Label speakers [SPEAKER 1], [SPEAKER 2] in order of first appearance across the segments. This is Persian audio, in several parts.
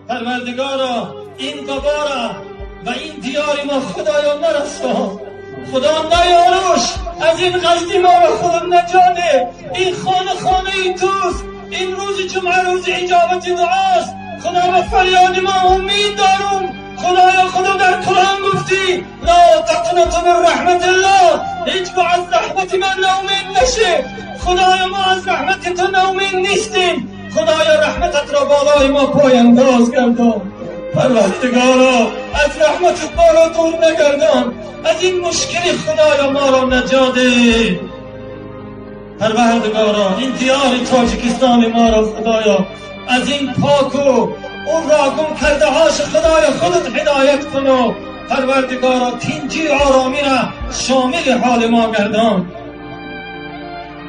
[SPEAKER 1] پروردگارا این قبارا و این دیاری ما خدایا نرسان، خدا نیاروش از این قصدی ما را خود نجاده. این خانه این توست، این روز جمعه روز اجابت دعاست. خدا به فریاد ما امید دارم. خدا در قرآن گفتی لا تقنطوا من رحمت الله، هیچ از رحمت من ناامید نشه. خدایا ما از رحمت تو ناامید نیستیم. خدایا رحمتت را بالای ما پایانداز گردان. پروردگارا از رحمتت ما را دور نگردان. از این مشکلی خدایا ما را نجاده. پروردگارا این دیار تاجیکستان ما را خدایا از این پاک و اون را گم کرده هاش خدایا خودت هدایت کنو. پروردگارا تینجی آرامی را شامل حال ما گردان.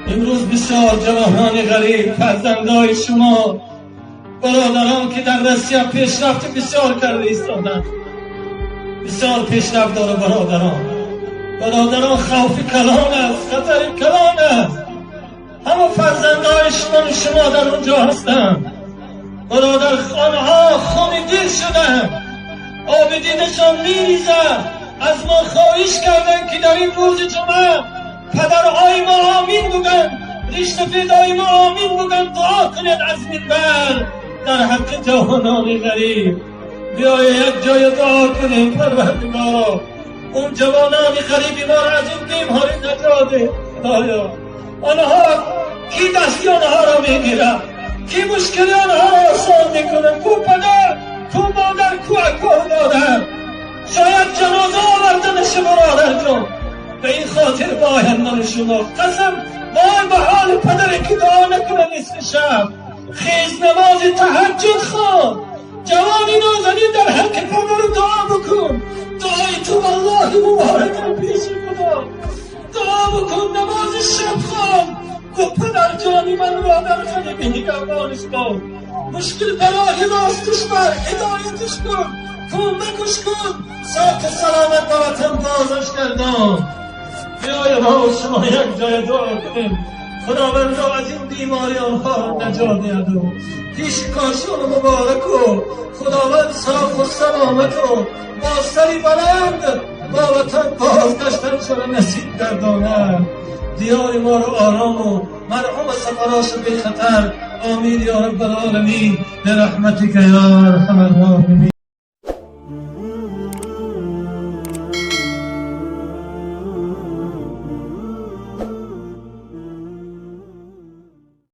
[SPEAKER 1] امروز بسیار جوانان غریب فرزندای شما برادران که در روسیه پیشرفت بسیار کرده ایستادند، بسیار پیشرفت داره برادران خوف کلان است، خطر کلان است. همه فرزندای شما در اونجا هستند. برادر آنها خون دل شدند، آب دیدشان میریزد. از ما خواهش کردن که در این روز جمعه پدرهای ما آمین بگن، رشته پیدای ما آمین بگن، دعا کنید از منبر در حق جوانان غریب. بیایید یک جای دعا کنیم. پروردگارا اون جوانان غریبی ما را از این بیماری نجاده. خدایا آنها کی دستی آنها را میگیره، کی مشکلی آنها را آسان میکنه. کو پدر، کو مادر، کو اکا مادر، شاید جنازه آورده نشه برادر جان. به این خاطر با آیندان شما قسم وای به حال پدری که دعا نکنه نصف شب. خیز نماز تهجد خوان، جوانی نازنین در حق پدر دعا بکن. دعای تو والله مبارک پیش خدا. دعا بکن، نماز شب خوان. گفت پدر جانی من را در خدمت نگهبانش کن. مشکل برای راستش بر هدایتش کن، کمکش کن، ساعت سلامت به وطن بازش گردان. بیایید ما و شما یک جای دعا کنیم. خداوندا از این بیماری آنها را نجات دهد. پیش کاشان مبارک و خداوند صاف و سلامت و با سری بلند با وطن بازگشتنش را نصیب گرداند. دیار ما را آرام و مرحوم سفراش بی خطر. آمین یا رب العالمین برحمتک یا ارحم الراحمین.